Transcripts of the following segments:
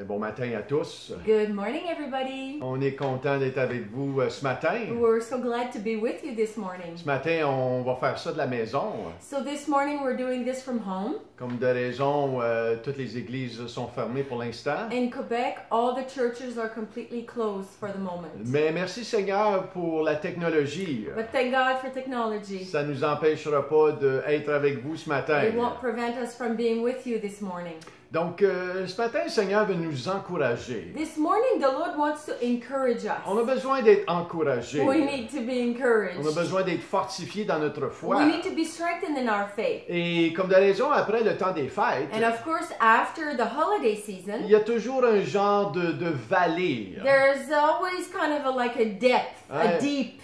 Bon matin à tous. Good morning, everybody. On est content d'être avec vous ce matin. We're so glad to be with you this morning. Ce matin, on va faire ça de la maison. So this morning we're doing this from home. Comme de raison, toutes les églises sont fermées pour l'instant. In Quebec, all the churches are completely closed for the moment. Mais merci Seigneur pour la technologie. But thank God for technology. Ça ne nous empêchera pas d'être avec vous ce matin. It won't prevent us from being with you this morning. Donc, ce matin, le Seigneur veut nous encourager. This morning, the Lord wants to encourage us. On a besoin d'être encouragés. We need to be encouraged. On a besoin d'être fortifiés dans notre foi. We need to be strengthened in our faith. Et comme de raison, après le temps des fêtes, And of course, after the holiday season, il y a toujours un genre de vallée. there's always kind of like a depth, a deep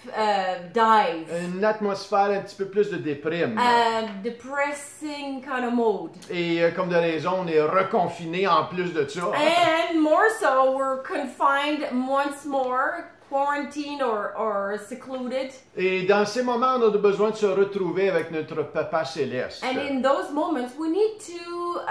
dive. Une atmosphère un petit peu plus de déprime. A depressing kind of mode. Et comme de raison, on est reconfiné en plus de ça. And more so, we're confined once more, quarantined or secluded. Et dans ces moments, on a besoin de se retrouver avec notre Papa Céleste. And in those moments, we need to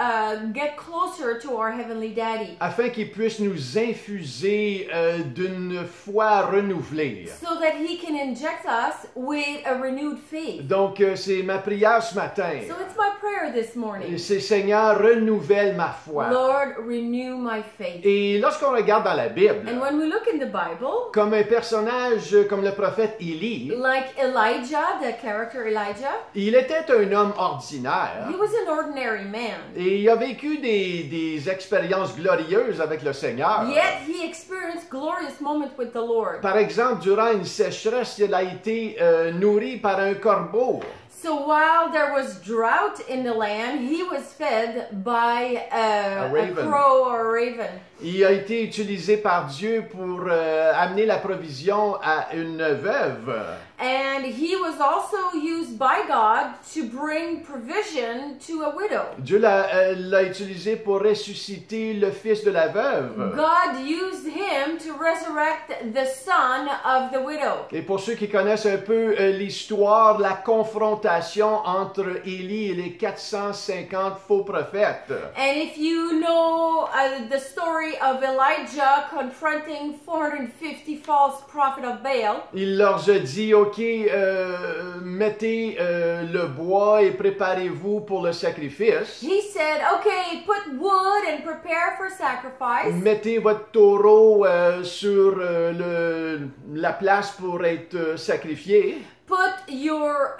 get closer to our Heavenly Daddy. Afin qu'il puisse nous infuser d'une foi renouvelée. So that He can inject us with a renewed faith. Donc, c'est ma prière ce matin. So it's my prayer this morning. C'est Seigneur, renouvelle ma foi. Lord, renew my faith. Et lorsqu'on regarde dans la Bible, And when we look in the Bible, comme un personnage comme le prophète Élie, like Elijah, the character Elijah, il était un homme ordinaire. he was an ordinary man. Et il a vécu des expériences glorieuses avec le Seigneur. Yet he experienced glorious moments with the Lord. Par exemple, durant une sécheresse, il a été nourri par un corbeau. So while there was drought in the land, he was fed by a crow or a raven. Il a été utilisé par Dieu pour amener la provision à une veuve. And he was also used by God to bring provision to a widow. Dieu l'a utilisé pour ressusciter le fils de la veuve. God used him to resurrect the son of the widow. Et pour ceux qui connaissent un peu l'histoire, la confrontation entre Élie et les 450 faux prophètes. And if you know the story of Elijah confronting 450 false prophets of Baal, Il leur a dit, OK, mettez le bois et préparez-vous pour le sacrifice. he said, okay, put wood and prepare for sacrifice. Mettez votre taureau sur la place pour être sacrifié. Put your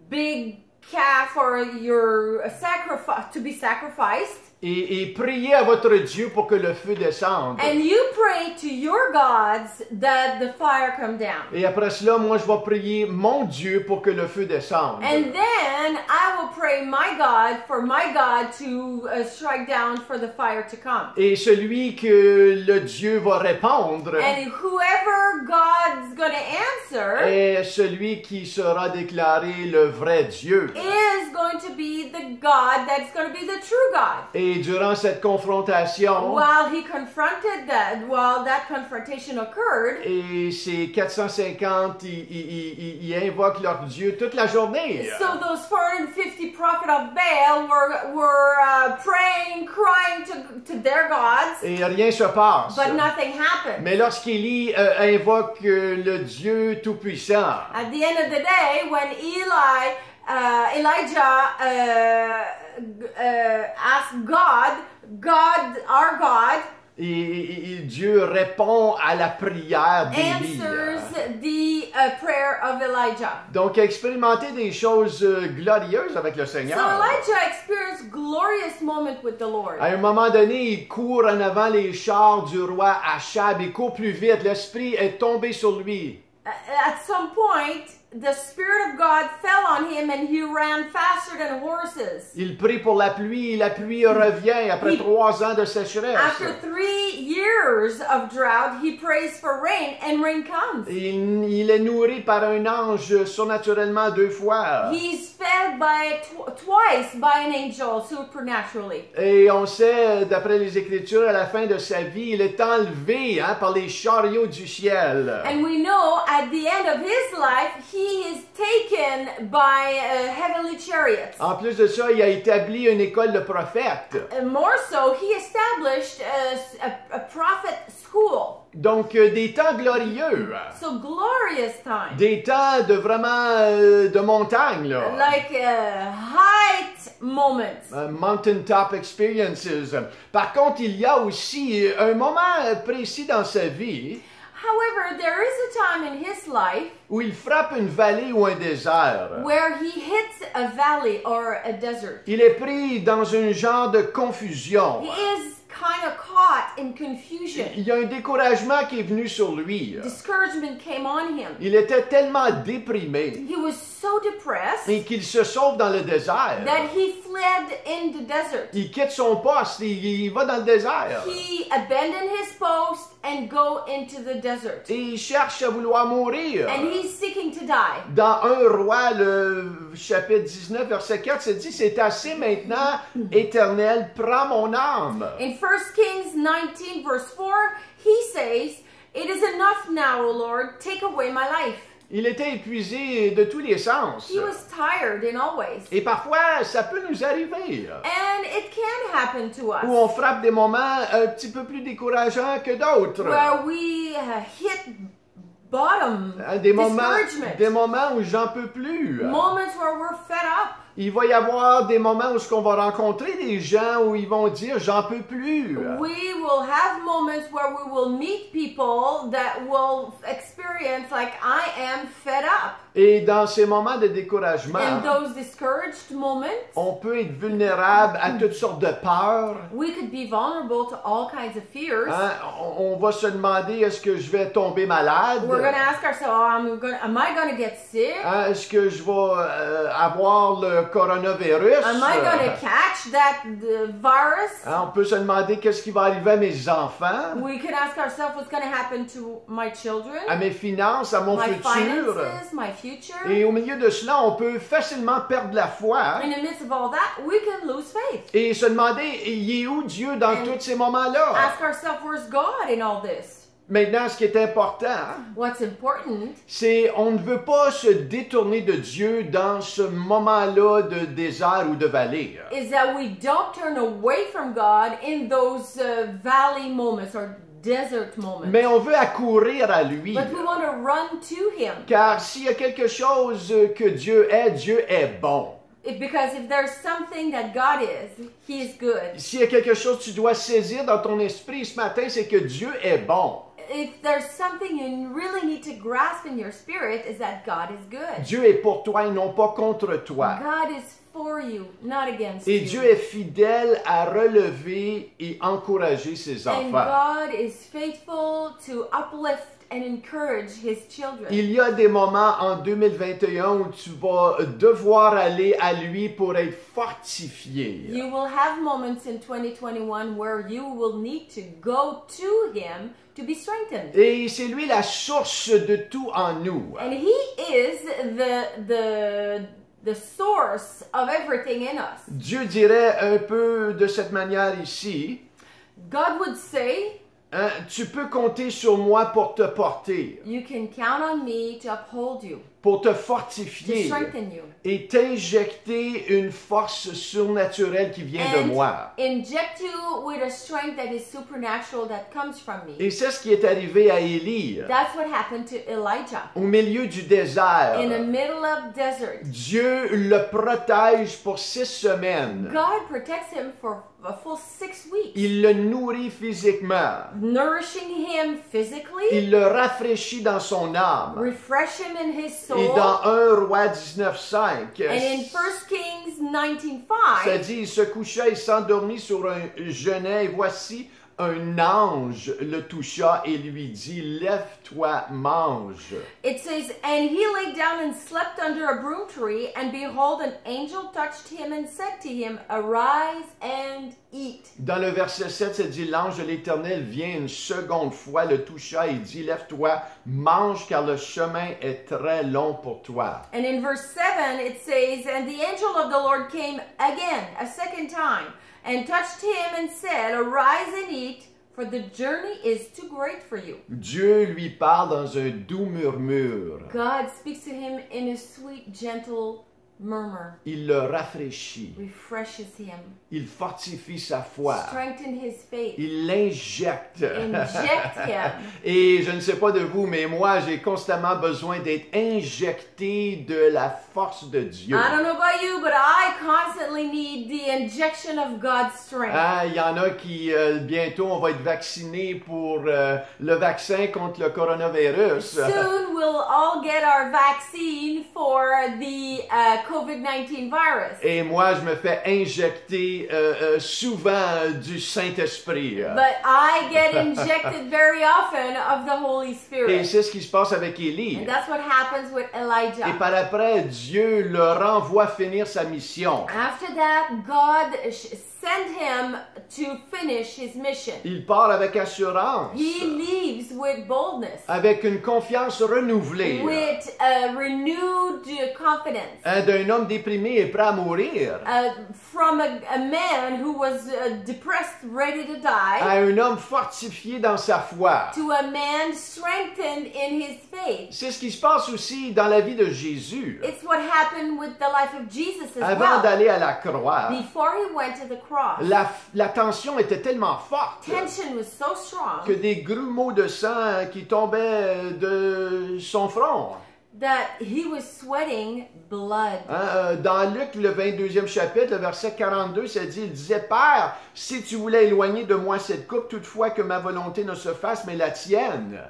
big calf or your sacrifice to be sacrificed. Et priez à votre Dieu pour que le feu descende. And you pray to your gods that the fire come down. Et après cela, moi, je vais prier mon Dieu pour que le feu descende. And then I will pray my God for my God to strike down for the fire to come. Et celui que le Dieu va répondre And whoever God's going to answer est celui qui sera déclaré le vrai Dieu. is going to be the God that's going to be the true God. Et durant cette confrontation, While that confrontation occurred, et ces 450, ils invoquent leur Dieu toute la journée. so those 450 prophets of Baal were praying, crying to their gods, Et rien se passe. but nothing happened. Mais lorsqu'Élie invoque le Dieu Tout-Puissant, At the end of the day, when Elijah asked God, our God, et Dieu répond à la prière d'Élie. answers the prayer of Elijah. Donc, expérimenter des choses glorieuses avec le So Seigneur. Elijah experienced glorious moment with the Lord. À un moment donné, il court en avant les chars du roi Achab. Il court plus vite. L'Esprit est tombé sur lui. At some point, the Spirit of God fell on him and he ran faster than horses. Il prie pour la pluie revient après 3 ans de sécheresse. After 3 years of drought, he prays for rain and rain comes. Il est nourri par un ange surnaturellement 2 fois. He's fed by twice by an angel supernaturally. Et on sait, d'après les Écritures, à la fin de sa vie, il est enlevé par les chariots du ciel. And we know at the end of his life, he is taken by heavenly chariots. En plus de ça, il a établi une école de prophètes. And more so, he established a prophet school. Donc, des temps glorieux. So glorious time. Des temps de vraiment de montagne, là. Like height moments. Mountaintop experiences. Par contre, il y a aussi un moment précis dans sa vie However, there is a time in his life où il frappe une vallée ou un désert. where he hits a valley or a desert. Il est pris dans un genre de confusion. He is kind of caught in confusion. Il y a un découragement qui est venu sur lui. Discouragement came on him. Il était tellement déprimé He was so depressed et qu'il se sauve dans le désert. that he fled in the desert. Il quitte son poste, il va dans le désert. He abandoned his post and go into the desert. Et il cherche à vouloir mourir. And he's seeking to die. Dans 1 Roi, le chapitre 19, verset 4, c'est dit, c'est assez maintenant, Éternel, prends mon âme. In 1 Kings 19 verse 4, he says, "It is enough now, O Lord, take away my life." Il était épuisé de tous les sens. He was tired in all ways. Et parfois, ça peut nous arriver. And it can happen to Où us. on frappe des moments un petit peu plus décourageants que d'autres. Where we hit bottom, Des discouragement, moments où j'en peux plus. moments where we're fed up. Il va y avoir des moments où on va rencontrer des gens où ils vont dire j'en peux plus. We will have moments where we will meet people that will experience like I am fed up. Et dans ces moments de découragement, In those discouraged moments, on peut être vulnérable à toutes sortes de peurs. we could be vulnerable to all kinds of fears. Hein? On va se demander est-ce que je vais tomber malade? We're going to ask ourselves, am I going to get sick? Hein? Est-ce que je vais avoir le coronavirus? Am I going to catch that virus? Hein? On peut se demander qu'est-ce qui va arriver à mes enfants, We could ask ourselves what's going to happen to my children, à mes finances, à mon my futur. finances, my future. Et au milieu de cela, on peut facilement perdre la foi. In the midst of all that, we can lose faith. Et se demander, il est où Dieu dans And tous ces moments-là? Ask ourselves, where's God in all this? Maintenant, ce qui est important, What's important c'est on ne veut pas se détourner de Dieu dans ce moment-là de désert ou de vallée. is that we don't turn away from God in those valley moments or desert moments. Mais on veut accourir à lui. But we want to run to Him. Car s'il y a quelque chose que Dieu est bon. Because if there's something that God is, He is good. S'il y a quelque chose que tu dois saisir dans ton esprit ce matin, c'est que Dieu est bon. If there's something you really need to grasp in your spirit, is that God is good. Dieu est pour toi et non pas contre toi. God is for you, not against Et you. Dieu est fidèle à relever et encourager ses And enfants. God is faithful to uplift and encourage His children. Il y a des moments en 2021 où tu vas devoir aller à lui pour être fortifié. You will have moments in 2021 where you will need to go to Him to be strengthened. Et c'est lui la source de tout en nous. And He is the source of everything in us. Dieu dirait un peu de cette manière ici, God would say, hein, tu peux compter sur moi pour te porter, you can count on me to uphold you, pour te to fortifier strengthen you, et t'injecter une force surnaturelle qui vient de moi. inject you with a strength that is supernatural that comes from me. Et c'est ce qui est arrivé à Élie. That's what happened to Elijah. Au milieu du désert, In the middle of desert, Dieu le protège pour 6 semaines. God protects him for a full 6 weeks, Il le nourrit physiquement. nourishing him physically, Il le rafraîchit dans son âme. refresh him in his Et soul. dans 1 Roi 19.5, And in 1 Kings ça 19:5, dit, il se coucha et s'endormit sur un genet, et voici, un ange le toucha et lui dit, lève-toi, mange. it says, "And he lay down and slept under a broom tree, and behold, an angel touched him and said to him, Arise and eat." Dans le verset 7, ça dit, l'ange de l'Éternel vient une seconde fois, le toucha et dit, lève-toi, mange, car le chemin est très long pour toi. And in verse 7, it says, "And the angel of the Lord came again, a second time, and touched him and said, Arise and eat, for the journey is too great for you. Dieu lui parle dans un doux murmure. God speaks to him in a sweet, gentle murmur, Il le rafraîchit. refreshes him, Il fortifie sa foi. strengthen his faith, Il l'injecte. inject him. Et je ne sais pas de vous, mais moi, j'ai constamment besoin d'être injecté de la force de Dieu. I don't know about you, but I constantly need the injection of God's strength. Ah, il y en a qui, bientôt, on va être vaccinés pour le vaccin contre le coronavirus. Soon we'll all get our vaccine for the COVID-19 virus. Et moi, je me fais injecter souvent du Saint-Esprit. But I get injected very often of the Holy Et Spirit. c'est ce qui se passe avec Élie. And that's what happens with Et Elijah. par après, Dieu le renvoie finir sa mission. After that, God sent him to finish his mission. Il part avec assurance, He leaves with boldness, avec une confiance renouvelée, with a renewed confidence. d'un homme déprimé et prêt à mourir, From a man who was depressed, ready to die, à un homme fortifié dans sa foi. to a man strengthened in his faith. C'est ce qui se passe aussi dans la vie de Jésus. It's what happened with the life of Jesus as Avant well. d'aller à la croix, Before he went to the cross, la tension était tellement forte tension was so strong que des grumeaux de sang qui tombaient de son front. that he was sweating blood. Hein, dans Luc, le 22e chapitre, le verset 42, ça dit, il disait, « Père, si tu voulais éloigner de moi cette coupe, toutefois que ma volonté ne se fasse, mais la tienne. »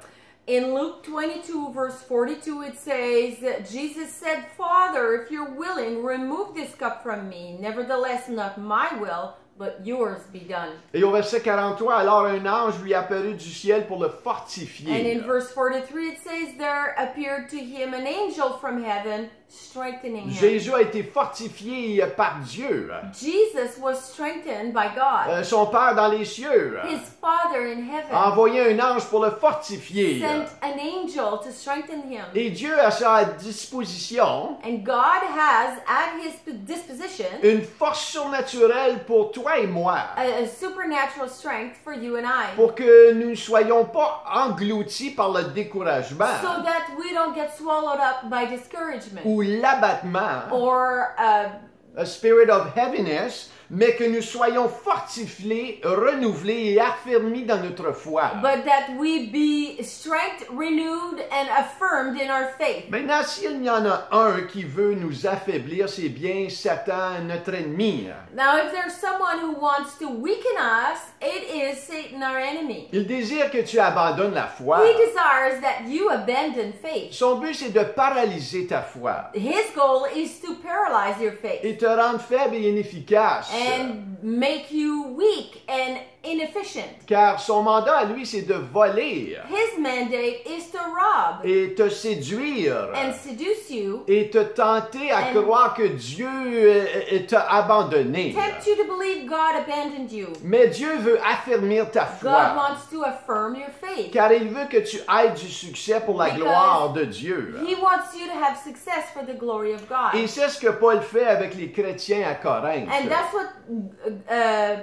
In Luke 22, verse 42, it says, Jesus said, Father, if you're willing, remove this cup from me. Nevertheless, not my will, but yours be done. Et au verset 43, alors un ange lui apparut du ciel pour le And in fortifier. verse 43, it says, there appeared to him an angel from heaven, strengthening him. Jésus a été fortifié par Dieu. Jesus was strengthened by God. Son Père dans les cieux His Father in a heaven envoyé un ange pour le fortifier. sent an angel to strengthen him. Et Dieu a à sa disposition And God has at his disposition une force surnaturelle pour toi et moi, a supernatural strength for you and I, pour que nous ne soyons pas engloutis par le découragement so that we don't get swallowed up by discouragement ou l'abattement, or a spirit of heaviness, mais que nous soyons fortifiés, renouvelés et affermis dans notre foi. but that we be strength renewed and affirmed in our faith. Maintenant, s'il y en a un qui veut nous affaiblir, c'est bien Satan, notre ennemi. Now, if there's someone who wants to weaken us, it is Satan, our enemy. Il désire que tu abandonnes la foi. He desires that you abandon faith. Son but, c'est de paralyser ta foi His goal is to paralyze your faith et te rendre faible et inefficace. and make you weak and inefficient. Car son mandat à lui, c'est de voler His mandate is to rob et te séduire and seduce you, et te tenter à And- croire que Dieu t'a abandonné. tempt you to believe God abandoned you. Mais Dieu veut affermir ta God foi, wants to affirm your faith. car il veut que tu aies du succès pour la Because gloire de Dieu. He wants you to have success for the glory of God. Et c'est ce que Paul fait avec les chrétiens à Corinthe. And that's what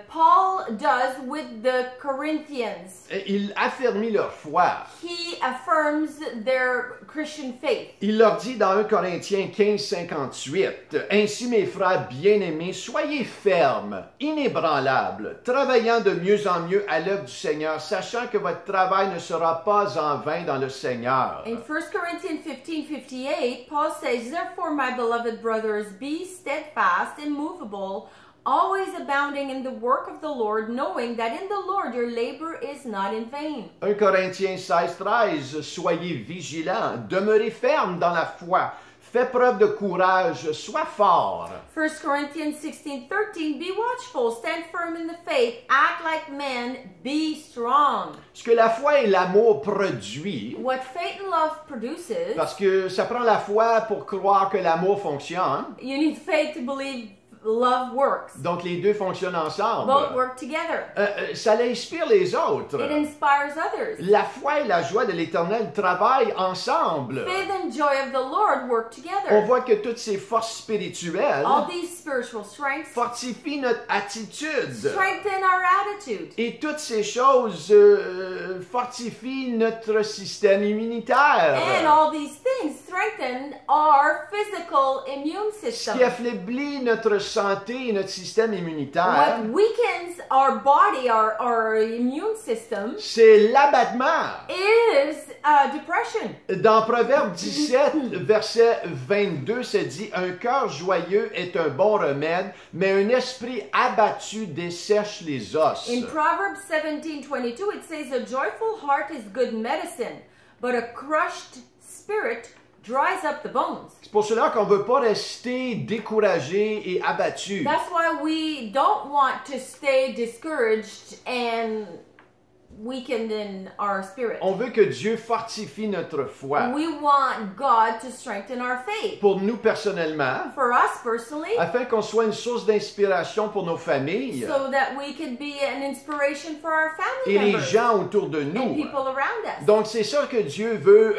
Paul does with the Corinthians. Il affermit leur foi. He affirms their Christian faith. Il leur dit dans 1 Corinthiens 15, 58, « Ainsi, mes frères bien-aimés, soyez fermes, inébranlables, travaillant de mieux en mieux à l'œuvre du Seigneur, sachant que votre travail ne sera pas en vain dans le Seigneur. » In 1 Corinthians 15:58, Paul says, Therefore, my beloved brothers, be steadfast, immovable, always abounding in the work of the Lord, knowing that in the Lord your labor is not in vain. 1 Corinthiens 16, 13, « Soyez vigilants, demeurez fermes dans la foi, fais preuve de courage, sois fort. » 1 Corinthians 16:13, Be watchful, stand firm in the faith, act like men, be strong. Ce que la foi et l'amour produisent, What faith and love produces, parce que ça prend la foi pour croire que l'amour fonctionne, you need faith to believe love works. Donc, les deux fonctionnent ensemble. Both work together. Ça inspire les autres. It inspires others. La foi et la joie de l'Éternel travaillent ensemble. Faith and joy of the Lord work On together. voit que toutes ces forces spirituelles All these spiritual strengths fortifient notre attitude. strengthen our attitude. Et toutes ces choses fortifient notre système immunitaire. And all these things strengthen our physical immune Ce system. qui affaiblit notre santé et notre système immunitaire, What weakens our body, our immune system, c'est l'abattement. is depression. Dans Proverbe 17, verset 22, c'est dit, « Un cœur joyeux est un bon remède, mais un esprit abattu dessèche les os. » In Proverbs 17:22, it says, "A joyful heart is good medicine, but a crushed spirit dries up the bones." C'est pour cela qu'on ne veut pas rester découragé et abattu. That's why we don't want to stay discouraged and weakened in our spirit. On veut que Dieu fortifie notre foi. We want God to strengthen our faith. Pour nous personnellement, For us personally, afin qu'on soit une source d'inspiration pour nos familles so that we could be an inspiration for our family et les members gens autour de and nous. people around us. Donc c'est ça que Dieu veut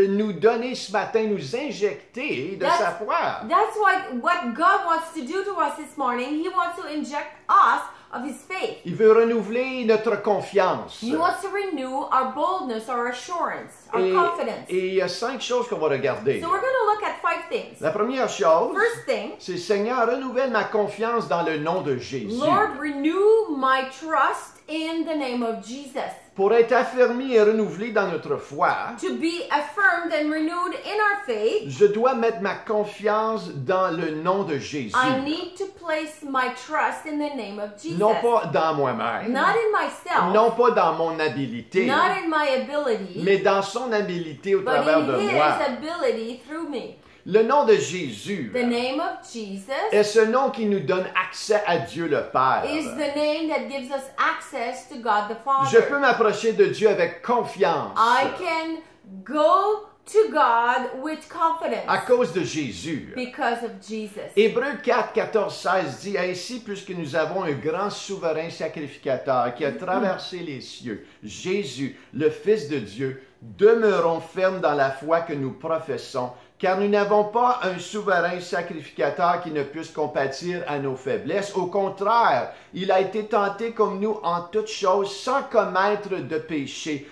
nous donner ce matin, nous injecter de That's- sa foi. That's what God wants to do to us this morning. He wants to inject us of His faith. Il veut renouveler notre confiance. He wants to renew our boldness, our assurance, our Et confidence. il y a 5 choses qu'on va regarder. So we're going to look at 5 things. La première chose, First thing, c'est Seigneur, renouvelle ma confiance dans le nom de Jésus. Lord, renew my trust in the name of Jesus. Pour être affermi et renouvelé dans notre foi, To be affirmed and renewed in our faith, je dois mettre ma confiance dans le nom de Jésus. I need to place my trust in the name of Jesus. Non pas dans moi-même, Not in myself, non pas dans mon habilité, not in my ability, mais dans son habilité au but travers in de His moi. ability through me. Le nom de Jésus The name of Jesus est ce nom qui nous donne accès à Dieu le Père. is the name that gives us access to God the Je peux Father. m'approcher de Dieu avec confiance I can go to God with confidence à cause de Jésus. because of Jesus. Hébreux 4, 14, 16 dit, « Ainsi, puisque nous avons un grand souverain sacrificateur qui a traversé les cieux, Jésus, le Fils de Dieu, demeurons fermes dans la foi que nous professons, car nous n'avons pas un souverain sacrificateur qui ne puisse compatir à nos faiblesses. Au contraire, il a été tenté comme nous en toutes choses sans commettre de péché.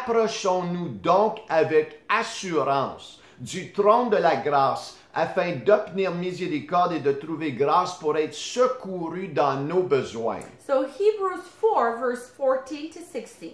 Approchons-nous donc avec assurance du trône de la grâce afin d'obtenir miséricorde et de trouver grâce pour être secourus dans nos besoins. » So Hebrews 4 verse 14 to 16.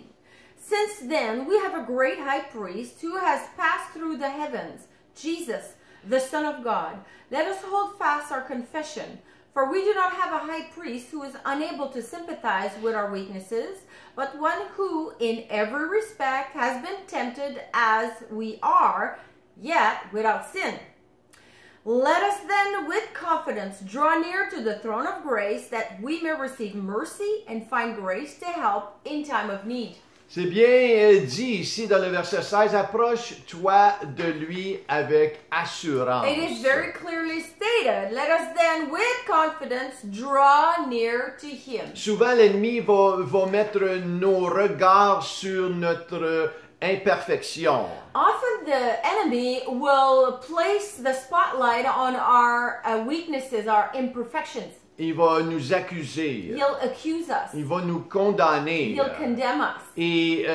Since then we have a great high priest who has passed through the heavens, Jesus, the Son of God. Let us hold fast our confession, for we do not have a high priest who is unable to sympathize with our weaknesses, but one who in every respect has been tempted as we are, yet without sin. Let us then with confidence draw near to the throne of grace that we may receive mercy and find grace to help in time of need. C'est bien dit ici dans le verset 16, « Approche-toi de lui avec assurance. » It is very clearly stated, let us then with confidence draw near to Him. Souvent, l'ennemi va mettre nos regards sur notre imperfection. Often the enemy will place the spotlight on our weaknesses, our imperfections. Il va nous accuser. He'll accuse us. Il va nous condamner. He'll condemn us. Et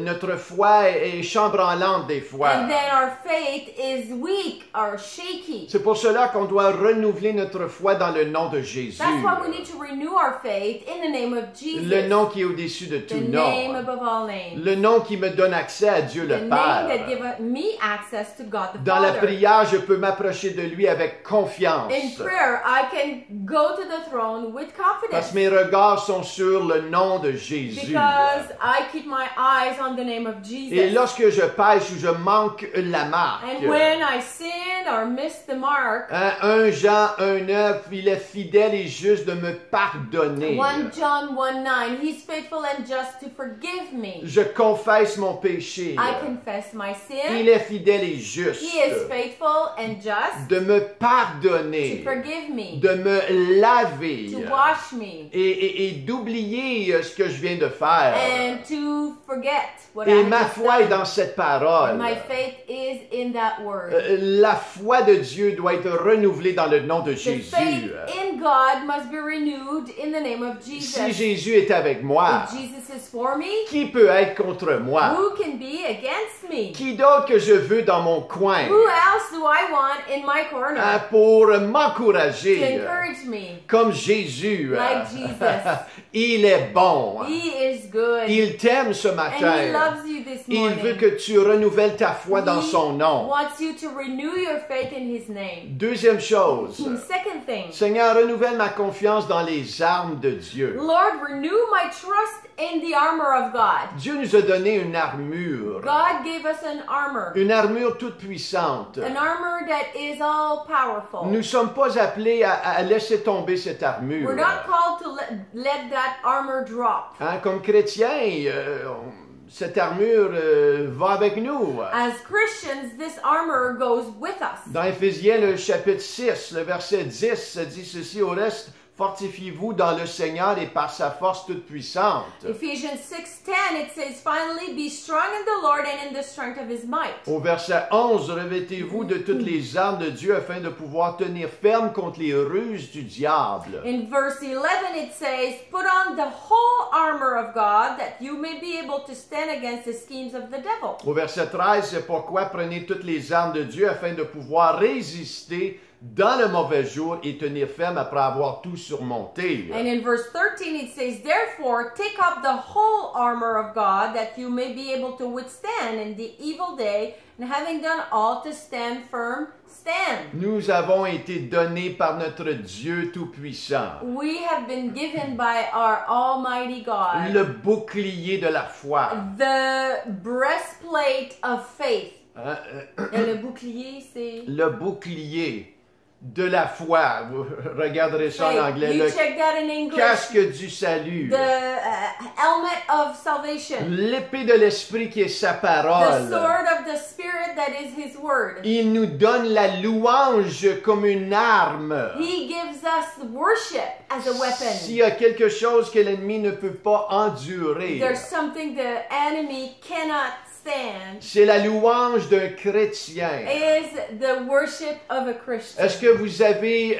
notre foi est chambranlante des fois. And then our faith is weak or shaky. C'est pour cela qu'on doit renouveler notre foi dans le nom de Jésus. That's why we need to renew our faith in the name of Jesus. Le nom qui est au-dessus de The tout name nom. above all names. Le nom qui me donne accès à Dieu The le name that Père. gives me access to God the Dans la Father. prière, je peux m'approcher de lui avec confiance. In prayer, I can go to the throne with Parce confidence. que mes regards sont sur le nom de Jésus. Because I keep my eyes on the name of Et Jesus. lorsque je pêche ou je manque la marque, And when I sin or miss the mark, 1 Jean 1,9, il est fidèle et juste de me pardonner. 1 John 1:9, He's faithful and just to forgive me. Je confesse mon péché. I confess my Il sin. est fidèle et juste He is faithful and just de me to pardonner, forgive me, de me laver to wash me, et d'oublier ce que je viens de faire. and to forget what I Et have ma just foi est done. dans cette parole. My faith is in that word. La foi de Dieu doit être renouvelée dans le nom de The Jésus. faith in God must be renewed in the name of Si Jesus. Jésus est avec moi, If Jesus is for me, qui peut être contre moi? who can be against me? Qui d'autre que je veux dans mon coin Who else do I want in my corner pour to m'encourager encourage me? comme Jésus? Like Jesus. Il est bon. He is good. Il t'aime ce And He matin. loves you this Il veut morning. que tu renouvelles ta foi dans He son nom. wants you to renew your faith in His name. Deuxième chose, Second thing, Seigneur, renouvelle ma confiance dans les armes de Dieu. Lord, renew my trust in the armor of God. Dieu nous a donné une armure. God gave us an armor. Une armure toute puissante. An armor that is all powerful. Nous ne sommes pas appelés à laisser tomber cette armure. We're not called to let that armor drop. Hein, comme chrétiens, cette armure va avec nous. As Christians, this armor goes with us. Dans Éphésiens, le chapitre 6, le verset 10, ça dit ceci: au reste, fortifiez-vous dans le Seigneur et par sa force toute puissante. Ephesians 6:10, it says, finally be strong in the Lord and in the strength of His might. Au verset 11, revêtez-vous de toutes les armes de Dieu afin de pouvoir tenir ferme contre les ruses du diable. In verse 11, it says, put on the whole armor of God that you may be able to stand against the schemes of the devil. Au verset 13, c'est pourquoi prenez toutes les armes de Dieu afin de pouvoir résister dans le mauvais jour et tenir ferme après avoir tout surmonté. And in verse 13, it says, therefore, take up the whole armor of God that you may be able to withstand in the evil day, and having done all to stand firm, stand. Nous avons été donnés par notre Dieu Tout-Puissant. We have been given by our Almighty God Le bouclier de la foi. the breastplate of faith. Hein, Et le bouclier, c'est... le bouclier de la foi. Vous regarderez ça en Faith. anglais. You Le check that in English. casque du salut. The helmet of salvation. L'épée de l'esprit qui est sa The parole. sword of the Spirit that is His word. Il nous donne la louange comme une arme. He gives us worship as a S'il weapon. y a quelque chose que l'ennemi ne peut pas endurer, There's something the enemy cannot stand. c'est la louange d'un chrétien. Is the worship of a Christian. Est-ce que vous avez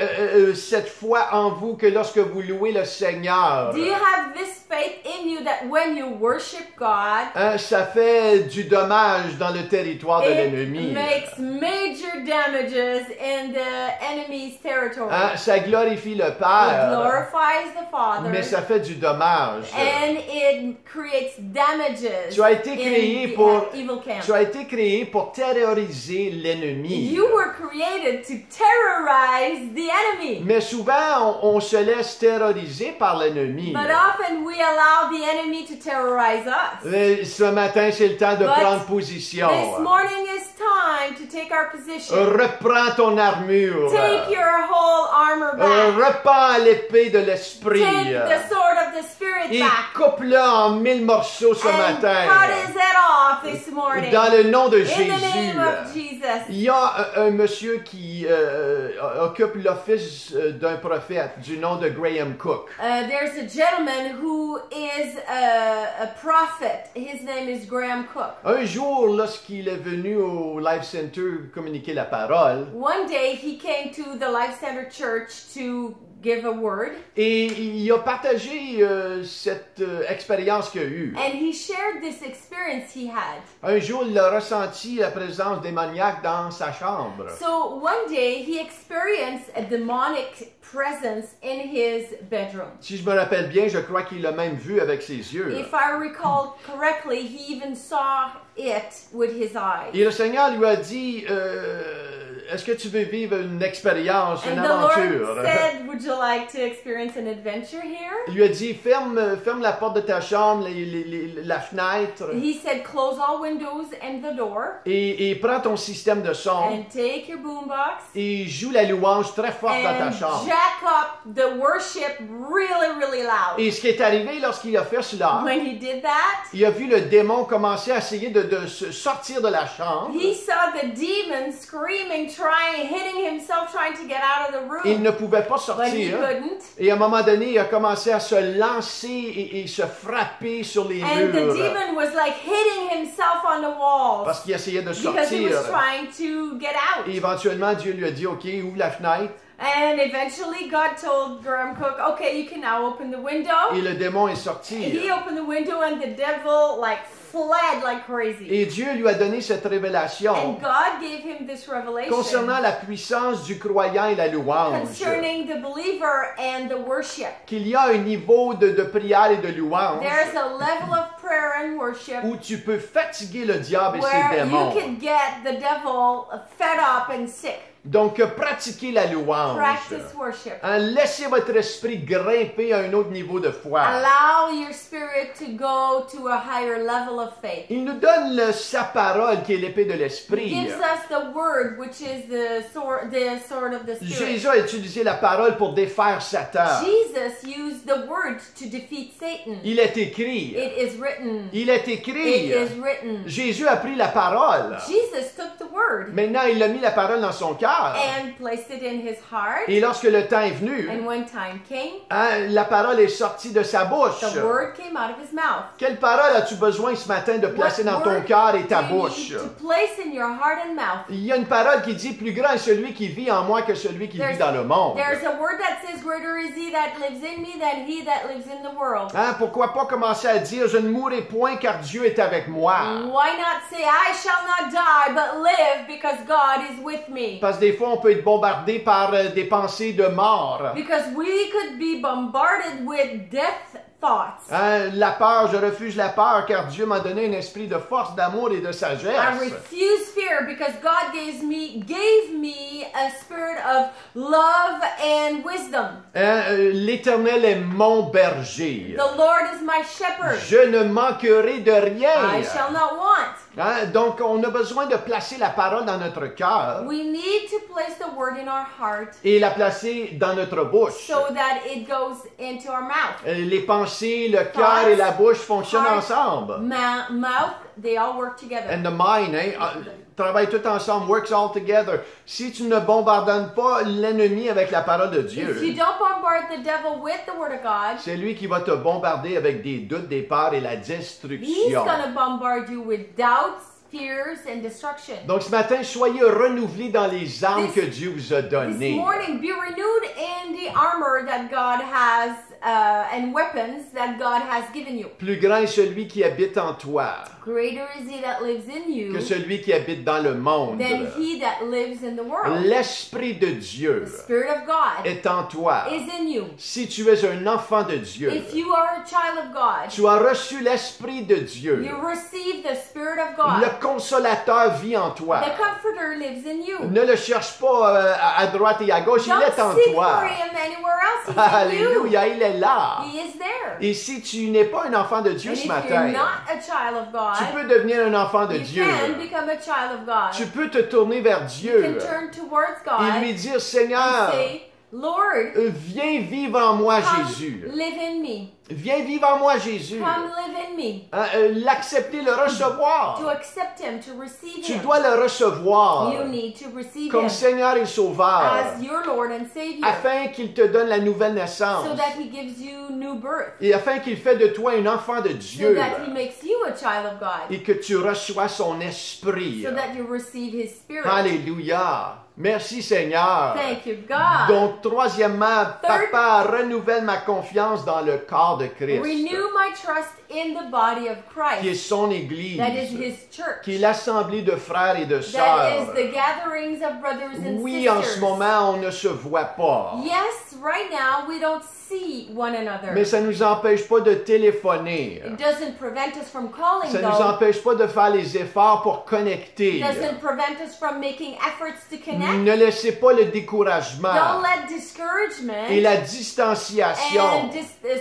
cette foi en vous que lorsque vous louez le Seigneur, Do you have this faith in you that when you worship God, hein, ça fait du dommage dans le territoire de it l'ennemi? makes major damages in the enemy's territory? Hein, ça glorifie le It Père, glorifies the Father, mais ça fait du dommage. and it creates damages Tu as été in créé the pour evil camp. Tu as été créé pour terroriser l'ennemi. You were created to terrorize the enemy. Mais souvent, on se laisse terroriser par l'ennemi. But often we allow the enemy to terrorize us. Ce matin, c'est le temps de But prendre position. This morning is time to take our position. Reprends ton armure. Take your whole armor back. Repends l'épée de l'esprit. Take the sword of the Spirit Et back. coupe-le en 1000 morceaux ce And matin. cut his head off this morning. Dans le nom de In the name Jésus. of Jesus. Il y a un monsieur qui occupe l'office d'un prophète du nom de Graham Cook. There's a gentleman who is a prophet. His name is Graham Cook. Un jour, lorsqu'il est venu au Life Center communiquer la parole, One day he came to the Life Center Church to give a word, et il a partagé cette expérience qu'il a eue. and he shared this experience he had. Un jour, il a ressenti la présence démoniaque dans sa chambre. So one day he experienced a demonic presence in his bedroom. Si je me rappelle bien, je crois qu'il l'a même vu avec ses yeux. If I recall correctly, he even saw it with his eyes. Et le Seigneur lui a dit, est-ce que tu veux vivre une expérience, une And the Lord aventure? said, would you like to experience an adventure here? Il lui a dit, ferme la porte de ta chambre, la fenêtre, He said, close all windows and the door, et prends ton système de son, and take your boombox, et joue la louange très forte dans ta and chambre. jack up the worship really, really loud. Et ce qui est arrivé lorsqu'il a fait cela, When he did that, il a vu le démon commencer à essayer de se sortir de la chambre. he saw the demon screaming, hitting himself, trying to get out of the Il room, ne pouvait pas but he sortir. couldn't. Et à un moment donné, il a commencé à se lancer et se frapper sur les And the murs. demon was like hitting himself on the walls Parce qu'il essayait de because he sortir. was trying to get out. Et éventuellement, Dieu lui a dit, OK, ouvre la fenêtre. And eventually God told Graham Cook, okay, you can now open the window. Et le démon est sorti. He opened the window and the devil like fled like crazy. Et Dieu lui a donné cette révélation And God gave him this revelation concernant la puissance du croyant et la louange. concerning the believer and the worship. Qu'il y a un niveau de prière et de louange There's a level of prayer and worship où tu peux fatiguer le diable et ses where démons. you can get the devil fed up and sick. Donc, pratiquez la louange. Practice worship. Laissez votre esprit grimper à un autre niveau de foi. Allow your spirit to go to a higher level of faith. Il nous donne sa parole qui est l'épée de He l'esprit. gives us the word, which is the sword of the spirit. Jésus a utilisé la parole pour défaire Satan. Jesus used the word to defeat Satan. Il est écrit. It is written. Il est It écrit. is written. Jésus a pris la parole. Jesus took the word Maintenant, il a mis la parole dans son cœur. and placed it in his heart. Et lorsque le temps est venu, And when time came, la parole est sortie de sa bouche. the word came out of his mouth. Quelle parole as-tu besoin ce matin de placer dans ton word cœur et ta do you bouche? need to place in your heart and mouth? Il y a une parole qui dit, plus grand est celui qui vit en moi que celui qui vit dans le monde. There's a word that says, greater is he that lives in me than he that lives in the world. Pourquoi pas commencer à dire, je ne mourrai point car Dieu est avec moi? Why not say, I shall not die but live because God is with me? Parce que des fois, on peut être bombardé par des pensées de mort. Because we could be bombarded with death thoughts. La peur, je refuse la peur car Dieu m'a donné un esprit de force, d'amour et de I sagesse. refuse fear because God gave me a spirit of love and wisdom. L'Éternel est mon berger. The Lord is my shepherd. Je ne manquerai de rien. I shall not want. Donc, on a besoin de placer la parole dans notre cœur We need to place the word in our heart et la placer dans notre bouche. so that it goes into our mouth. Les pensées, le cœur et la bouche fonctionnent Heart, ensemble. Mouth, they all work together. And the mind, travaillent tout ensemble, works all together. Si tu ne bombardonnes pas l'ennemi avec la parole de If you Dieu, don't bombard the devil with the word of God, c'est lui qui va te bombarder avec des doutes, des peurs et la he's destruction. going to bombard you with doubts, fears, and destruction. Donc ce matin, soyez renouvelés dans les armes que Dieu vous a This données. morning, be renewed in the armor that God has and weapons that God has given you. Plus grand est celui qui habite en toi Greater is he that lives in you que celui qui habite dans le monde. than he that lives in the world. L'Esprit de Dieu The Spirit of God est en toi. is in you. Si tu es un enfant de Dieu, If you are a child of God, tu as reçu l'Esprit de Dieu. you receive the Spirit of God. Le consolateur vit en toi. The Comforter lives in you. Ne le cherche pas à droite et à gauche, il est en Don't seek toi. for him anywhere else. He's in you. Alléluia, il est là. He is there. Et si tu n'es pas un enfant de Dieu And ce if you're matin, not a child of tu God, peux devenir un enfant de you Dieu. can become a child of God. Tu peux te tourner vers You Dieu can turn towards et God lui dire, and Seigneur, say, Lord, viens vivre en moi, come Jésus. live in me. Viens vivre en moi, Jésus. Come live in me. L'accepter, le recevoir. To accept him, to receive Tu him. dois le recevoir You need to receive comme him Seigneur et Sauveur, as your Lord and Savior, afin qu'il te donne la nouvelle naissance so that he gives you new birth, et afin qu'il fait de toi un enfant de so Dieu that he makes you a child of God, et que tu reçois son esprit. so that you receive his Spirit. Alléluia. Merci Seigneur. Thank you, God. Donc, troisièmement, Third, Papa, renouvelle ma confiance dans le corps de Christ, renew my trust in the body of qui est Christ, son Église, that is his church, qui est l'assemblée de frères et de that sœurs. is the gatherings of brothers and Oui, en ce sisters. moment, on ne se voit pas. Yes, right now we don't see one another. Mais ça ne nous empêche pas de téléphoner. It doesn't prevent us from calling, Ça ne nous though. empêche pas de faire les efforts pour connecter. It doesn't prevent us from making efforts to connect. disconnect. Ne laissez pas le découragement Don't let discouragement et la distanciation and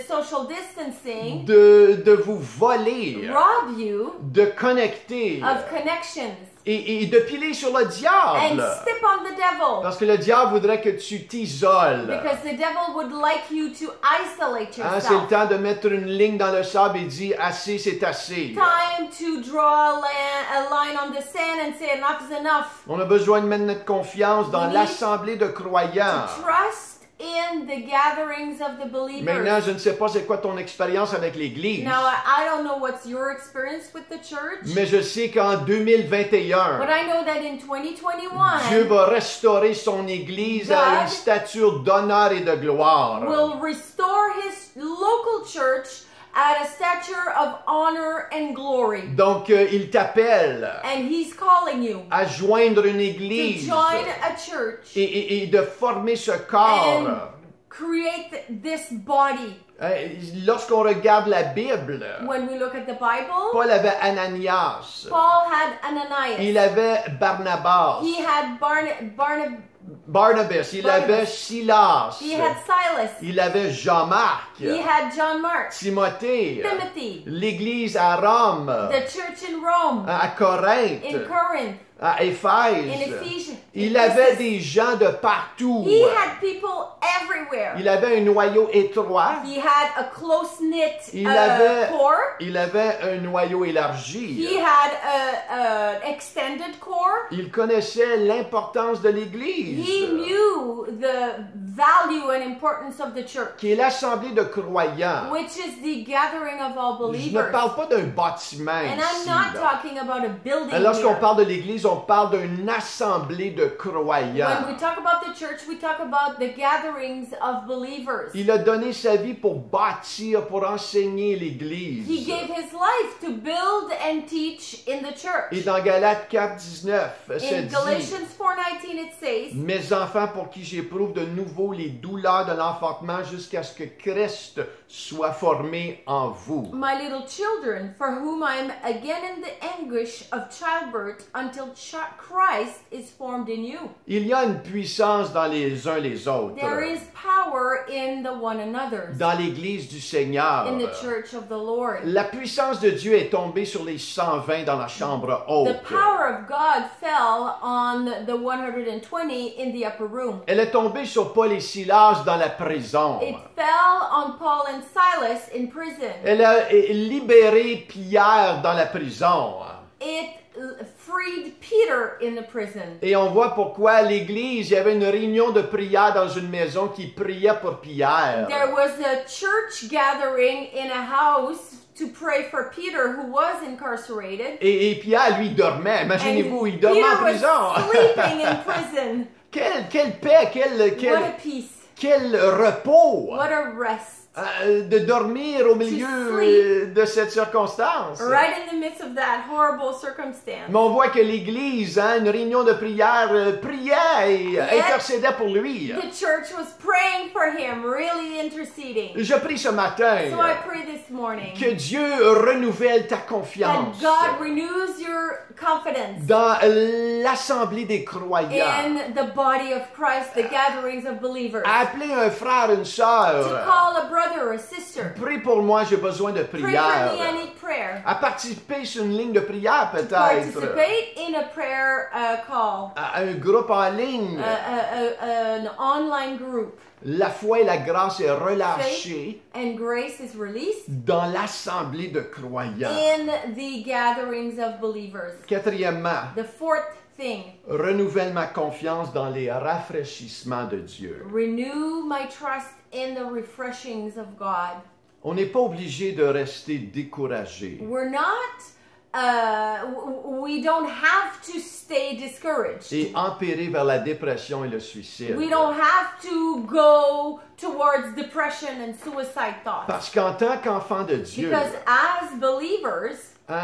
social distancing de vous voler, rob you de connecter of connections et de piler sur le and diable. step on the devil. Parce que le diable voudrait que tu t'isoles. Because the devil would like you to isolate Hein, c'est le yourself. temps de mettre une ligne dans le sable et dire assez, c'est assez. Time to draw a line on the sand and say enough is enough. On a besoin de mettre notre confiance dans We need l'assemblée de croyants. To trust in the gatherings of the believers. Maintenant, je ne sais pas c'est quoi ton expérience avec l'Église, Now, I don't know what's your experience with the church, mais je sais qu'en 2021, but I know that in 2021, Dieu va restaurer son Église à une God stature d'honneur et de gloire. will restore his local church at a stature of honor and glory. Donc, il t'appelle And he's calling you à joindre une to Église join a church et de former ce corps. and create this body. Lorsqu'on regarde la Bible, When we look at the Bible, Paul avait Ananias, Paul had Ananias. il avait Barnabas, He had Barnabas, il avait Silas, He had Silas. il avait Jean-Marc, He had John Mark. Timothée, Timothy. l'Église à Rome, The church in Rome. à Corinthe, In Corinth. à In Éphèse. Ephesians. Il avait des gens de partout. He had people everywhere. Il avait un noyau étroit. He had a close-knit Il avait, core. il avait un noyau élargi. He had an extended core. Il connaissait l'importance de l'Église, He knew the value and importance of the church, qui est l'assemblée de croyants. which is the gathering of all Je ne believers. parle pas d'un bâtiment And I'm ici, not là. talking about a building Lorsqu'on here. parle de l'Église, on parle d'une assemblée de croyants. When we talk about the church, we talk about the gatherings of believers. Il a donné sa vie pour bâtir, pour enseigner He l'Église. gave his life to build and teach in the church. Et dans Galates 4:19, c'est In dit: Galatians 4:19 it says, Mes enfants, pour qui j'éprouve de nouveau les douleurs de l'enfantement jusqu'à ce que Christ soit formé en vous. My little children, for whom I am again in the anguish of childbirth until Christ is formed in you. Il y a une puissance dans les uns les autres. There is power in the one another, Dans l'Église du Seigneur. in the church of the Lord. La puissance de Dieu est tombée sur les 120 dans la chambre The haute. power of God fell on the 120 in the upper room. Elle est tombée sur Paul et Silas dans la prison. It fell on Paul and Silas in prison. Elle a libéré Pierre dans la prison. It freed Peter in the prison. Et on voit pourquoi l'Église, il y avait une réunion de prière dans une maison qui priait pour Pierre. There was a church gathering in a house to pray for Peter, who was incarcerated. Et Pierre, lui, dormait. Imaginez-vous, il dormait Peter en was prison. sleeping in prison. Quelle paix, What a peace. quel repos What a rest. de dormir au milieu sleep. de cette circonstance. Right in the midst of that horrible circumstance. Mais on voit que l'Église, une réunion de prière, priait et intercédait pour lui. The church was praying for him, really interceding. Je prie ce matin So I pray this morning que Dieu renouvelle ta confiance that God renews your confidence dans l'assemblée des croyants. in the body of Christ, the gatherings of believers. Appeler un frère, une To sœur. call a brother or a sister. Prie pour moi, j'ai besoin de Pray for me, I prière. need prayer. À participer sur une ligne de prière peut-être. Participate in a prayer call, À un groupe en ligne. an online group. La foi et la grâce est relâchée And grace is released dans l'assemblée de croyants. in the gatherings of believers. Quatrièmement, The fourth thing, renouvelle ma confiance dans les rafraîchissements de Dieu. renew my trust in the refreshings of God. On n'est pas obligé de rester découragé. We're not, we don't have to stay discouraged. Et empérer vers la dépression et le suicide. We don't have to go towards depression and suicide thoughts. Parce qu'en tant qu'enfant de Dieu, Because as believers,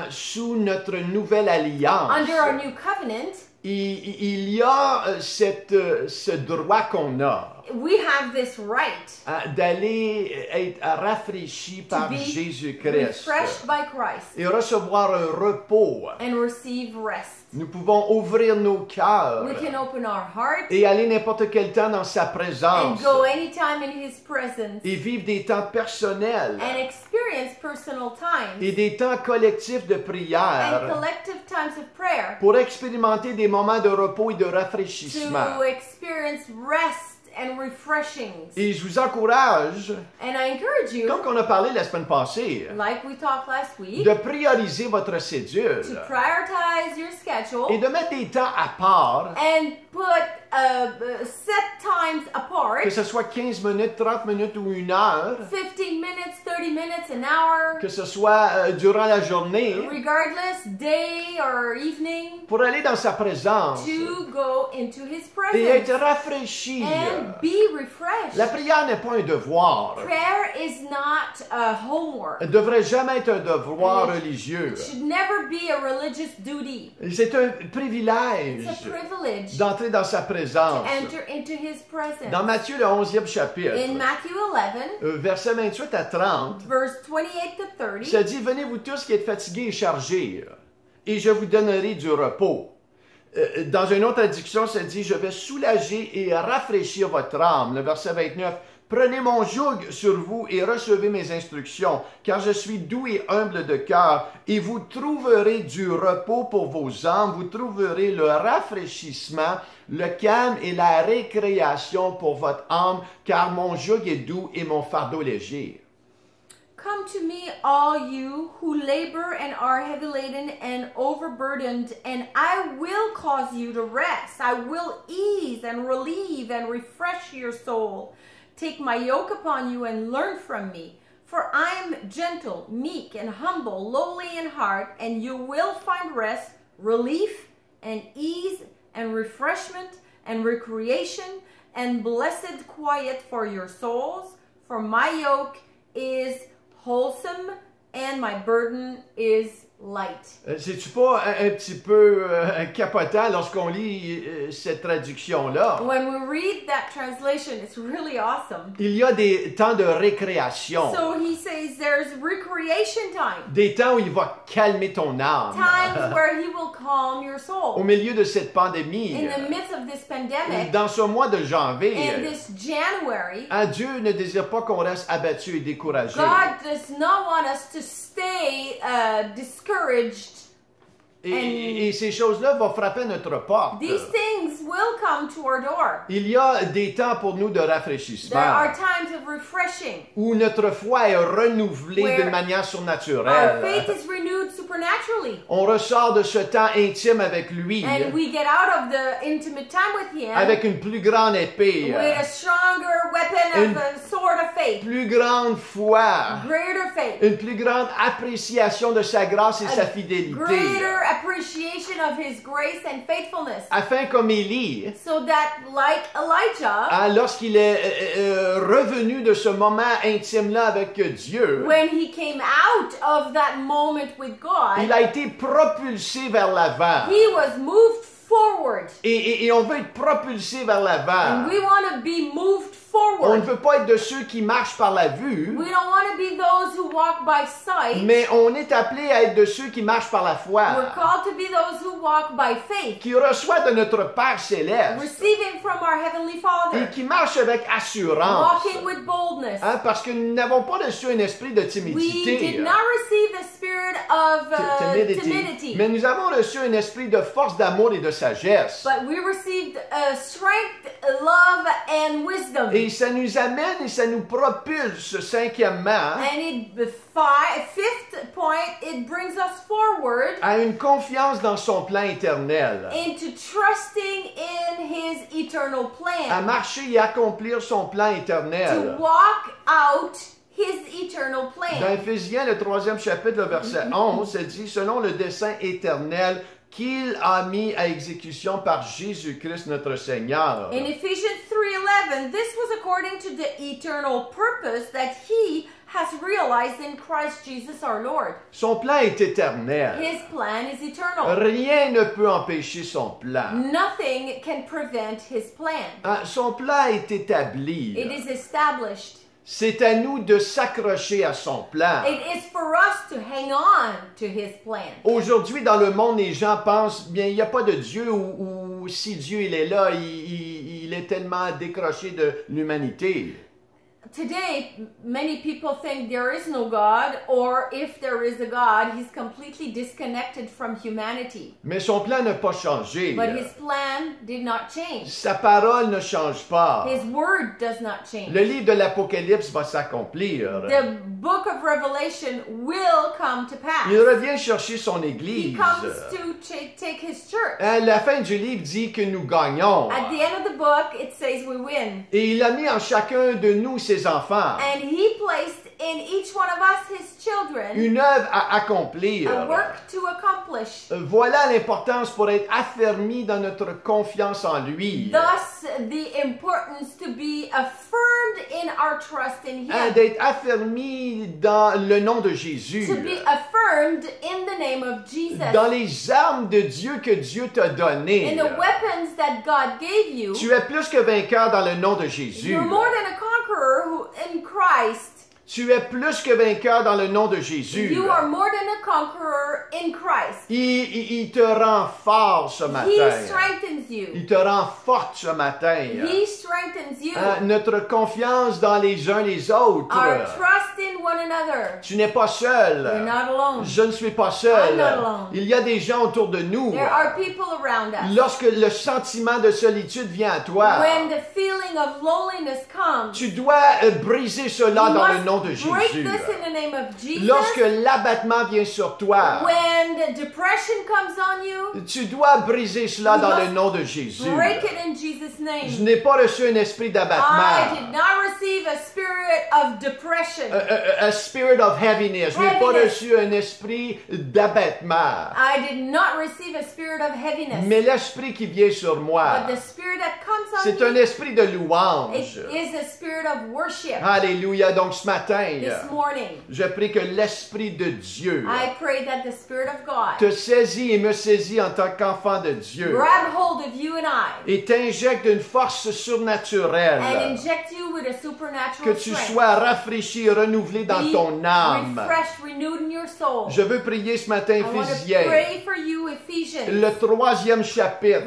sous notre nouvelle alliance, under our new covenant, il y a ce droit qu'on a we have this right d'aller être rafraîchi to par be Jésus-Christ refreshed by Christ et recevoir un repos. and receive rest. Nous pouvons ouvrir nos cœurs We can open our hearts et aller n'importe quel temps dans sa and présence go anytime in His presence et vivre des temps personnels and experience personal times et des temps collectifs de and prière collective times of prayer pour expérimenter des moments de repos et de rafraîchissement. to experience rest and refreshings. Et je vous encourage, And I encourage you, comme on a parlé la semaine passée, like we talked last week, de prioriser votre cédule to prioritize your et schedule de mettre des temps à part, and put set times apart, que ce soit 15 minutes, 30 minutes ou 1 heure, 15 minutes, 30 minutes, an hour, que ce soit durant la journée, regardless, day or evening, pour aller dans sa présence to go into His et presence être rafraîchi. and be refreshed. La prière n'est pas un devoir. Prayer is not a homework. Elle ne devrait jamais être un devoir religieux. It should never be a religious duty. C'est un It's privilège a privilege d'entrer dans sa to présence. enter into His presence. Dans Matthieu, le 11e chapitre, In Matthew 11, versets 28 à 30, verse 28 to 30, ça dit, « Venez vous tous qui êtes fatigués et chargés, et je vous donnerai du repos. » Dans une autre traduction, ça dit, « Je vais soulager et rafraîchir votre âme. » Le verset 29, « Prenez mon joug sur vous et recevez mes instructions, car je suis doux et humble de cœur, et vous trouverez du repos pour vos âmes, vous trouverez le rafraîchissement, le calme et la récréation pour votre âme, car mon joug est doux et mon fardeau léger. » Come to me, all you who labor and are heavy laden and overburdened, and I will cause you to rest. I will ease and relieve and refresh your soul. Take my yoke upon you and learn from me, for I am gentle, meek, and humble, lowly in heart, and you will find rest, relief, and ease, and refreshment, and recreation, and blessed quiet for your souls. For my yoke is wholesome, and my burden is light. C'est-tu pas un petit peu capotant lorsqu'on lit cette traduction-là? When we read that translation, it's really awesome. Il y a des temps de récréation, So he says there's recreation time, des temps où il va calmer ton âme. times where he will calm your Au soul. milieu de cette pandémie, In the midst of this pandemic, dans ce mois de and janvier, this January, Dieu ne désire pas qu'on reste abattu et découragé. God does not want us to stay discouraged. Et ces choses-là vont frapper notre porte. These things will come to our door. Il y a des temps pour nous de There rafraîchissement, are times of refreshing. où notre foi est renouvelée Where d'une manière Our surnaturelle. faith is renewed supernaturally. On ressort de ce temps intime avec lui, And we get out of the intimate time with Him avec une plus grande épée, with a stronger weapon of a sword of faith, plus grande foi, greater faith, une plus grande appréciation de sa grâce et sa a fidélité, greater appreciation of His grace and faithfulness. afin comme Élie, So that, like Elijah, lorsqu'il est revenu de ce moment intime-là avec Dieu, when he came out of that moment with God, il a été propulsé vers l'avant. he was moved forward. Et on veut être propulsé vers l'avant. And we want to be moved On ne forward. veut pas être de ceux qui marchent par la vue, We don't want to be those who walk by sight. mais on est appelé à être de ceux qui marchent par la foi, We're called to be those who walk by faith, qui reçoivent de notre Père céleste receiving from our Heavenly et Father, qui marchent avec assurance. walking with boldness. Parce que nous n'avons pas reçu un esprit de We timidité, did not receive the spirit of timidity, mais nous avons reçu un esprit de force, d'amour et de sagesse. but we received strength, love, and wisdom. Et ça nous amène et ça nous propulse, cinquièmement, And fifth point, it brings us forward à une confiance dans son plan éternel, into trusting in His eternal à plan, marcher et accomplir son plan to éternel. walk out His eternal Dans plan. Éphésiens, le 3e chapitre, le verset 11, ça dit, selon le dessein éternel qu'il a mis à exécution par Jésus-Christ notre Seigneur. In Ephesians 3 3:11, this was according to the eternal purpose that he has realized in Christ Jesus our Lord. Son plan est éternel. His plan is eternal. Rien ne peut empêcher son plan. Nothing can prevent his plan. Son plan est établi. It is established. C'est à nous de s'accrocher à son plan. It is for us to hang on to his plan. Aujourd'hui, dans le monde, les gens pensent, bien, il n'y a pas de Dieu, ou si Dieu il est là, il est tellement décroché de l'humanité. Today, many people think there is no God, or if there is a God, he's completely disconnected from humanity. Mais son plan n'a pas changé. But his plan did not change. Sa parole ne change pas. His word does not change. Le livre de l'Apocalypse va s'accomplir. The book of Revelation will come to pass. Il revient chercher son He Église. comes to take his church. La fin du livre dit que nous gagnons. At the end of the book, it says we win. Et il a mis en chacun de nous, ses enfants, And he placed in each one of us, his children, une œuvre à accomplir. a work to accomplish. Voilà l'importance pour être affermi dans notre confiance en lui. Thus, the importance to be affirmed in our trust in him. D'être affermi dans le nom de Jésus. To be affirmed in the name of Jesus. Dans les armes de Dieu que Dieu t'a données. In the weapons that God gave you. Tu es plus que vainqueur dans le nom de Jésus. You're more than a conqueror in Christ. Tu es plus que vainqueur dans le nom de Jésus. You are more than a conqueror in Christ. Il te rend fort ce matin. He strengthens you. Il te rend forte ce matin. He strengthens you. Notre confiance dans les uns les autres. Our trust in one another. Tu n'es pas seul. You're not alone. Je ne suis pas seul. I'm not alone. Il y a des gens autour de nous. There are people around us. Lorsque le sentiment de solitude vient à toi, When the feeling of loneliness comes, tu dois briser cela you dans le must nom de break Jésus. this in the name of Jesus. Lorsque l'abattement vient sur toi, When the depression comes on you, tu dois briser cela you dans le must nom de Jésus. break it in Jesus' Je name. n'ai pas reçu un esprit I did d'abattement. not receive a spirit of depression. A spirit of heaviness. Je n'ai pas Heaviness. reçu un esprit d'abattement. I did not receive a spirit of heaviness. Mais l'esprit qui vient sur moi, But the spirit that comes on c'est un me, esprit de it louange. is a spirit of worship. Alléluia. Donc ce matin, This morning, je prie que l'Esprit de Dieu I pray that the Spirit of God te saisit et me saisit en tant qu'enfant de Dieu grab hold of you and I et t'injecte une force and surnaturelle, inject you with a supernatural que tu strength. sois rafraîchi et renouvelé dans Be ton âme. refreshed, renewed in your soul. Je veux prier ce matin, I want to Éphésiens, pray for you, Ephesians, le 3e chapitre,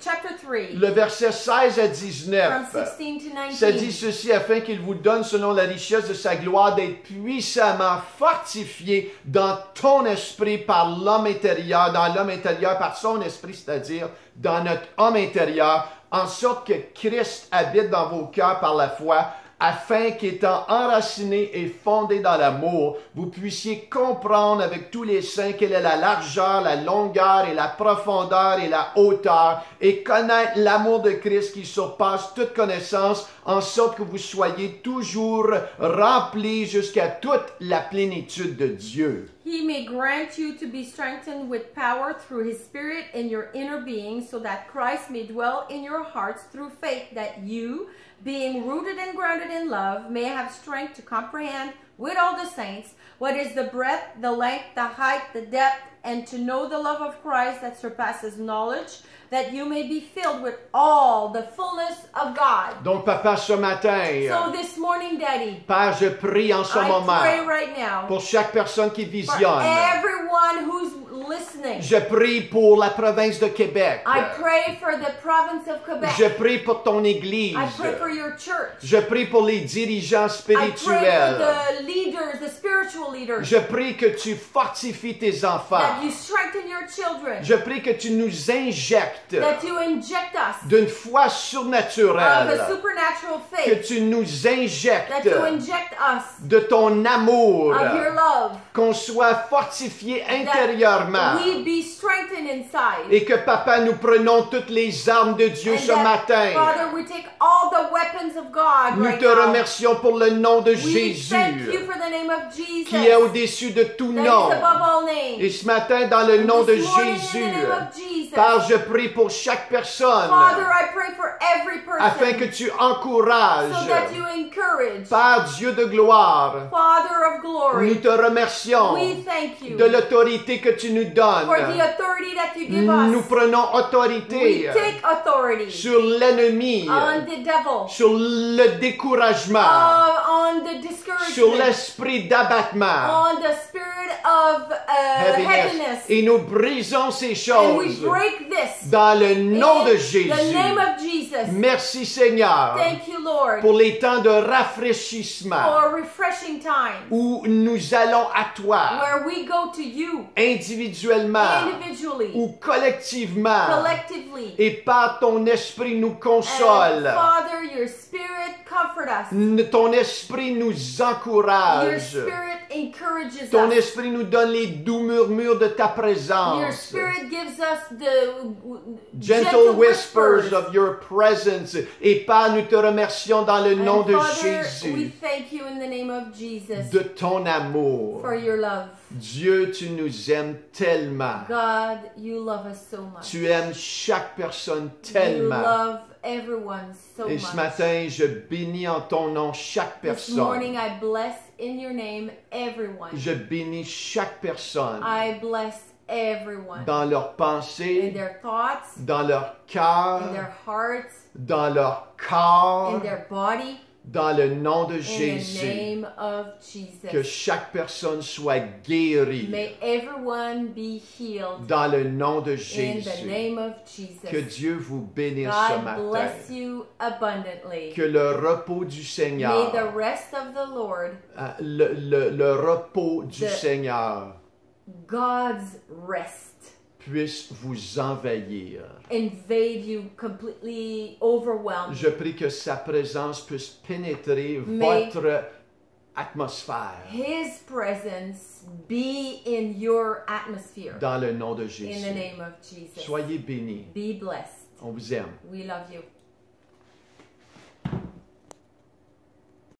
chapter 3, le verset 16 à from 19. 16 to Ça dit 19. ceci afin qu'il vous donne selon la richesse de sa gloire d'être puissamment fortifié dans ton esprit par l'homme intérieur, dans l'homme intérieur par son esprit, c'est-à-dire dans notre homme intérieur, en sorte que Christ habite dans vos cœurs par la foi, afin qu'étant enraciné et fondé dans l'amour, vous puissiez comprendre avec tous les saints quelle est la largeur, la longueur et la profondeur et la hauteur, et connaître l'amour de Christ qui surpasse toute connaissance, en sorte que vous soyez toujours remplis jusqu'à toute la plénitude de Dieu. He may grant you to be strengthened with power through his Spirit in your inner being, so that Christ may dwell in your hearts through faith, that you, being rooted and grounded in love, may have strength to comprehend with all the saints what is the breadth, the length, the height, the depth, and to know the love of Christ that surpasses knowledge, that you may be filled with all the fullness of God. Donc, Papa, ce matin, So this morning, Daddy, Père, je prie en ce I moment pray right now pour chaque personne qui for visionne. everyone who's listening. Je prie pour la province de Québec. I pray for the province of Quebec. Je prie pour ton Église. I pray for your church. Je prie pour les dirigeants I pray for spirituels. the leaders, the spiritual leaders, Je prie que tu fortifies tes enfants. that you strengthen your children, Je prie que tu nous injectes that you inject us d'une foi of surnaturelle. a supernatural Que faith, tu nous that injectes you inject us de ton amour. of your love, Qu'on soit fortifié that intérieurement. we be strengthened inside. Et que, Papa, nous prenons toutes les armes de Dieu And ce that, matin. Father, we take all the weapons of God Nous right te now. remercions pour le nom de We Jésus, thank you for the name of Jesus, qui est au-dessus de tout that nom. is above all Et names. ce matin, dans le nom de This morning, in the Jésus, name of Jesus, Père, je prie pour chaque personne Father, I pray for every afin que person tu encourages. so that you encourage. Père Dieu de gloire, Father of nous glory, te remercions we thank you de l'autorité que tu nous donnes. for the authority that you give Nous us. prenons We autorité take authority sur l'ennemi, on the devil, sur le découragement, on the sur discouragement, l'esprit d'abattement, on the spirit of heaviness. Et nous brisons ces And we choses break this dans le nom de in Jésus. the name of Jesus. Merci Seigneur Thank you, Lord, pour les temps de rafraîchissement for refreshing times où nous allons à toi where we go to you individuellement individually, ou collectivement. collectively. Et par ton esprit nous And console. Father, your spirit comfort us. Ton esprit nous Your encourage. spirit encourages Ton us. esprit nous donne les doux murmures de ta Your présence. spirit gives us the Gentle whispers of your presence. Et Père, nous te remercions dans le nom And de Father, we Jésus thank you in the name of Jesus de ton amour. for your love. Dieu, tu nous aimes tellement. God, you love us so much. Tu aimes chaque personne You tellement. love everyone so Et much. ce matin, je bénis en ton nom chaque This morning, personne. I bless in your name everyone. Je bénis chaque personne I bless everyone dans leurs in pensées, their thoughts, dans leur in cœur, their hearts, dans leur in corps, their body, dans le nom de in the Jésus. name of Que Jesus. chaque personne soit guérie May everyone be healed dans le nom de in the Jésus. name of Que Jesus. Dieu vous bénisse ce God matin. bless you abundantly. Que le repos du May Seigneur, the rest of the Lord, le repos du The- Seigneur God's rest, puisse vous envahir. invade you, completely overwhelm Je prie que sa présence puisse pénétrer May- votre atmosphère His presence be in your atmosphere. dans le nom de In the Jésus. name of Jesus. Soyez bénis. Be blessed. On vous aime. We love you.